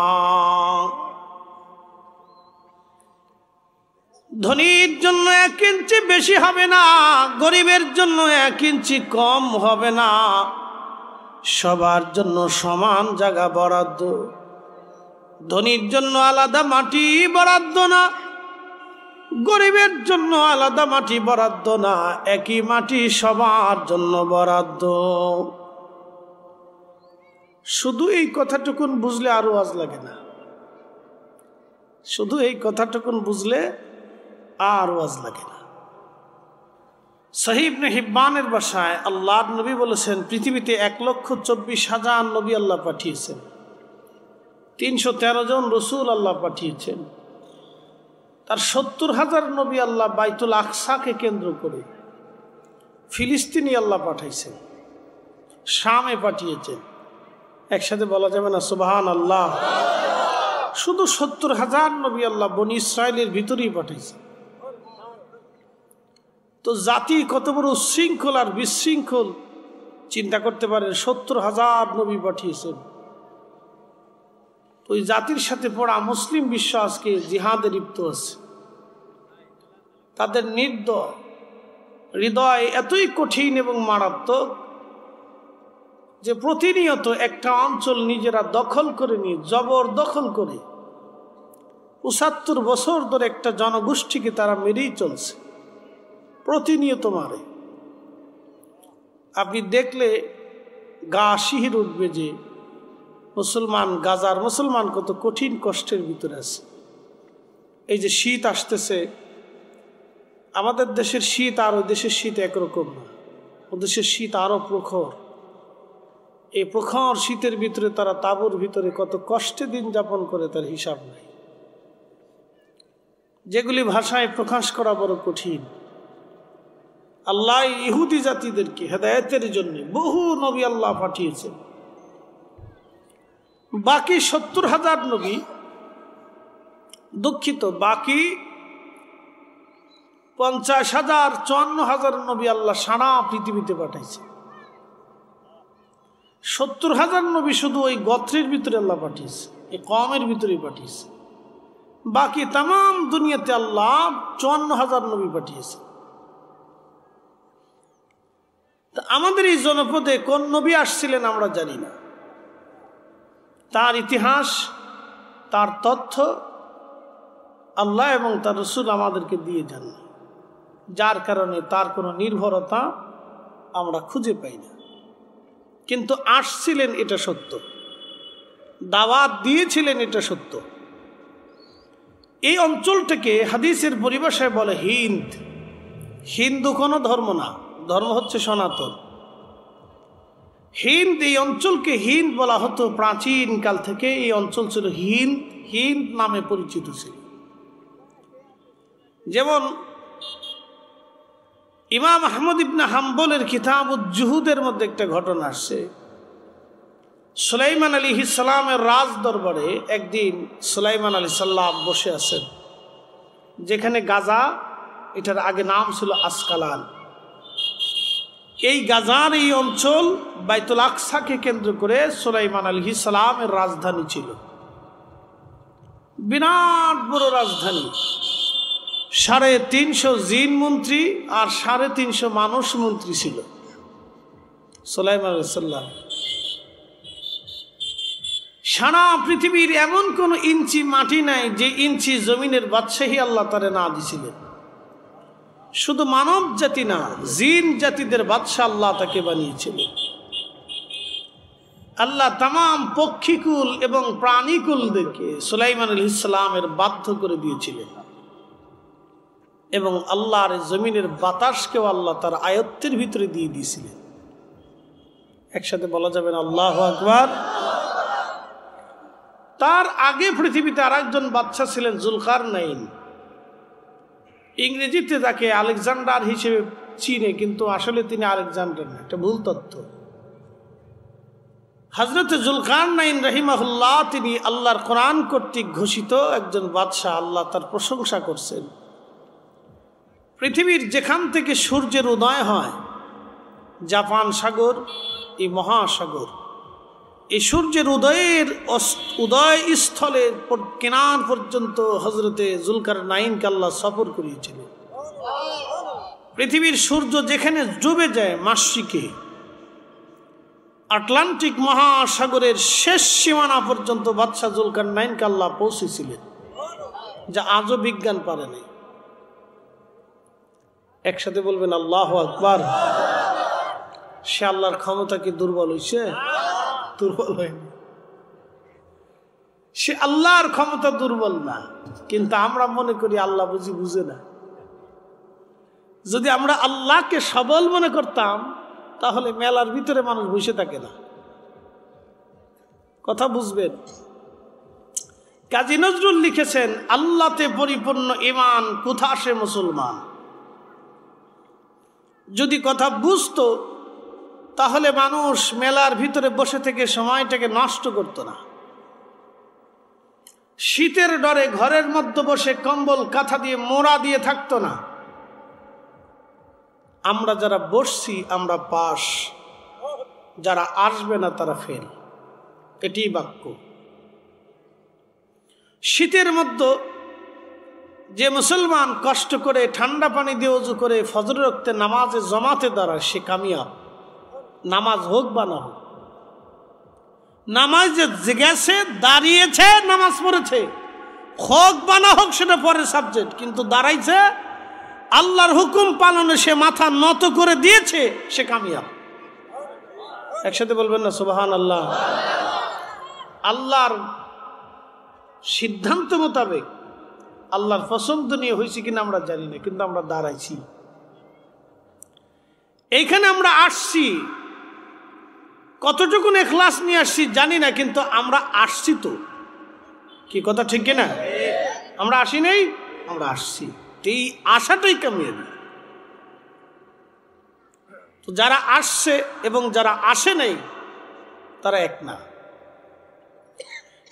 Speaker 1: ধনীর জন্য 1 ইঞ্চি বেশি হবে না, গরিবের জন্য 1 ইঞ্চি কম হবে না, সবার জন্য সমান জায়গা বরাদ্দ। ধনীর জন্য আলাদা মাটি বরাদ্দ না, গরিবের জন্য আলাদা মাটি বরাদ্দ না, একই মাটি সবার জন্য বরাদ্দ। শুধু এই কথাটুকুন বুঝলে আর ওয়াজ লাগে না, শুধু এই কথাটুকুন বুঝলে আর ওয়াজ লাগে না। সহিহ ইবনে হিব্বানের ভাষায় আল্লাহর নবী বলেছেন, পৃথিবীতে 1,24,000 নবী আল্লাহ পাঠিয়েছেন, 313 জন রসুল আল্লাহ পাঠিয়েছেন, তার 70,000 নবী আল্লাহ বাইতুল আকসাকে কেন্দ্র করে ফিলিস্তিনি আল্লাহ পাঠাইছেন, শামে পাঠিয়েছেন। একসাথে বলা যাবে না সুবহান আল্লাহ? শুধু 70,000 নবী আল্লাহ বনি ইসরায়েলের ভিতরেই পাঠাইছেন। তো জাতি কত বড় উচ্ছৃঙ্খল আর বিশৃঙ্খল চিন্তা করতে পারেন, 70,000 নবী পাঠিয়েছেন। তো ওই জাতির সাথে পড়া মুসলিম বিশ্ব আজকে জিহাদে লিপ্ত আছে। তাদের নির্দয় হৃদয় এতই কঠিন এবং মারাত্মক যে প্রতিনিয়ত একটা অঞ্চল নিজেরা দখল করে নিয়ে জবরদখল করে 75 বছর ধরে একটা জনগোষ্ঠীকে তারা মেরেই চলছে, প্রতিনিয়ত মারে। আপনি দেখলে গা শিহরে উঠবে যে মুসলমান, গাজার মুসলমান কত কঠিন কষ্টের ভিতরে আছে। এই যে শীত আসতেছে, আমাদের দেশের শীত আর ওই দেশের শীত একরকম না, ও দেশের শীত আরো প্রখর। এই প্রখর শীতের ভিতরে তারা তাঁবুর ভিতরে কত কষ্টে দিন যাপন করে তার হিসাব নাই, যেগুলি ভাষায় প্রকাশ করা বড় কঠিন। আল্লাহ ইহুদি জাতিদেরকে হেদায়েতের জন্য বহু নবী আল্লাহ পাঠিয়েছেন। বাকি 70,000 নবী, দুঃখিত, বাকি 50,000 54,000 নবী আল্লাহ সারা পৃথিবীতে পাঠাইছে। 70,000 নবী শুধু ওই গোত্রের ভিতরে আল্লাহ পাঠিয়েছে, এই কওমের ভিতরেই পাঠিয়েছে। বাকি তাম দুনিয়াতে আল্লাহ 54,000 নবী পাঠিয়েছে। আমাদের এই জনপদে কোন নবী আসছিলেন আমরা জানি না, তার ইতিহাস, তার তথ্য আল্লাহ এবং তার রসুল আমাদেরকে দিয়ে যান, যার কারণে তার কোনো নির্ভরতা আমরা খুঁজে পাই না। কিন্তু আসছিলেন এটা সত্য, দাওয়াত দিয়েছিলেন এটা সত্য। এই অঞ্চলটাকে হাদিসের পরিভাষায় বলে হিন্দ। হিন্দু কোনো ধর্ম না, ধর্ম হচ্ছে সনাতন। হিন্দ, এই অঞ্চলকে হিন্দ বলা হতো প্রাচীন কাল থেকে। এই অঞ্চল ছিল হিন্দ, হিন্দ নামে পরিচিত ছিল। যেমন ইমাম আহমদ ইবনে হাম্বলের কিতাবুজ জুহুদের মধ্যে একটা ঘটনা আসছে। সুলাইমান আলাইহিস সালামের রাজ দরবারে একদিন সুলাইমান আলাইহিস সালাম বসে আছেন, যেখানে গাজা, এটার আগে নাম ছিল আসকালান। এই গাজার এই অঞ্চল বাইতুল আকসাকে কেন্দ্র করে সুলাইমান আলাইহিস সালামের রাজধানী ছিল। বিরাট বড় রাজধানী, 350 জিন মন্ত্রী আর 350 মানুষ মন্ত্রী ছিল সুলাইমান আলাইহিস সালাম। সারা পৃথিবীর এমন কোন ইঞ্চি মাটি নাই যে ইঞ্চি জমিনের বাদশাহী আল্লাহ তারে না দিছিলেন। শুধু মানব জাতি না, জিন জাতিদের বাদশাহ আল্লাহ তাকে বানিয়েছিলেন। আল্লাহ তামাম পক্ষীকুল এবং প্রাণীকুলদেরকে সুলাইমান আলাইহিস সালামের বাধ্য করে দিয়েছিলেন এবং আল্লাহর জমিনের বাতাসকেও আল্লাহ তার আয়ত্তের ভিতরে দিয়ে দিয়েছিলেন। একসাথে বলা যাবে না আল্লাহু আকবার। তার আগে পৃথিবীতে আরেকজন বাদশা ছিলেন জুলকারনাইন। ইংরেজিতে তাকে আলেকজান্ডার হিসেবে চিনে, কিন্তু আসলে তিনি আলেকজান্ডার না, এটা ভুল তথ্য। হযরত জুলকারনাইন রাহিমাহুল্লাহ তিনি আল্লাহর কোরআন কর্তৃক ঘোষিত একজন বাদশাহ। আল্লাহ তার প্রশংসা করছেন। পৃথিবীর যেখান থেকে সূর্যের উদয় হয়, জাপান সাগর, এই মহাসাগর, এই সূর্যের উদয় স্থলের কিনার পর্যন্ত হযরতে জুলকারনাইনকে আল্লাহ সফর করিয়েছিলেন। পৃথিবীর সূর্য যেখানে ডুবে যায় মাশরিকে, আটলান্টিক মহাসাগরের শেষ সীমানা পর্যন্ত বাদশাহ জুলকারনাইনকে আল্লাহ পৌঁছেছিলেন, যা আজও বিজ্ঞান পারেনি। একসাথে বলবেন আল্লাহু আকবার। সে আল্লাহর ক্ষমতা কি দুর্বল হয়েছে? দুর্বল হয়নি। সে আল্লাহর ক্ষমতা দুর্বল না, কিন্তু আমরা মনে করি আল্লাহ বুঝে না। যদি আমরা আল্লাহকে সবল মনে করতাম তাহলে মেলার ভিতরে মানুষ বসে থাকে না। কথা বুঝবেন। কাজী নজরুল লিখেছেন, আল্লাহতে পরিপূর্ণ ঈমান কোথা সে মুসলমান। যদি কথা বুঝতো তাহলে মানুষ মেলার ভিতরে বসে থেকে সময়টাকে নষ্ট করত না। শীতের ডরে ঘরের মধ্যে বসে কম্বল কাঁথা দিয়ে মোড়া দিয়ে থাকতো না। আমরা যারা বসছি আমরা পাস, যারা আসবে না তারা ফেল, এটি বাক্য। শীতের মধ্যে যে মুসলমান কষ্ট করে ঠান্ডা পানি দিয়ে ওযু করে ফজরের ওয়াক্তে নামাজে জমাতে দাঁড়ায় সে কামিয়াব। নামাজ হোক বা না হোক, নামাজ যে গেছে দাঁড়িয়েছে নামাজ পড়েছে, হোক বা না হোক সেটা পরের সাবজেক্ট, কিন্তু দাঁড়াইছে আল্লাহর হুকুম পালনে সে মাথা নত করে দিয়েছে, সে কামিয়াব। একসাথে বলবেন না সুবহানাল্লাহ। আল্লাহর সিদ্ধান্ত মোতাবেক আল্লাহর পছন্দ নিয়ে হয়েছে কিনা আমরা জানি না, কিন্তু আমরা দাঁড়াইছি। এইখানে আমরা আসছি, কতটুকু ইখলাস নিয়ে আসছি জানি না, কিন্তু আমরা আসছি। তো কি কথা ঠিক কিনা? আমরা আসি নাই, আমরা আসছি। এই আশাটাই কামিয়াবি। তো যারা আসছে এবং যারা আসে নাই তারা এক না।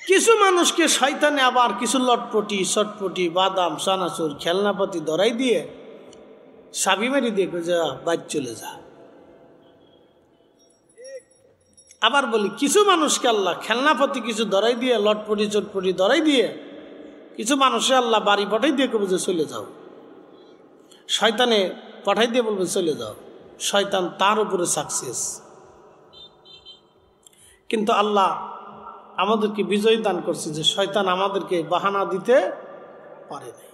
Speaker 1: কিছু মানুষকে শয়তানে আবার কিছু লটপটি চটপটি বাদাম চানাচুর খেলনাপাতি ধরাই দিয়ে চাবি মেরি দিয়ে যা বাইর চলে যা। আবার বলি কিছু মানুষকে আল্লাহ খেলনাপাতি কিছু ধরাই দিয়ে লটপটি চটপটি ধরাই দিয়ে কিছু মানুষে আল্লাহ বাড়ি পাঠাই দিয়ে কবে যে চলে যাও। শয়তানে পাঠাই দিয়ে বলবে চলে যাও, শয়তান তার উপরে সাকসেস। কিন্তু আল্লাহ আমাদেরকে বিজয় দান করছে যে শয়তান আমাদেরকে বাহানা দিতে পারে না।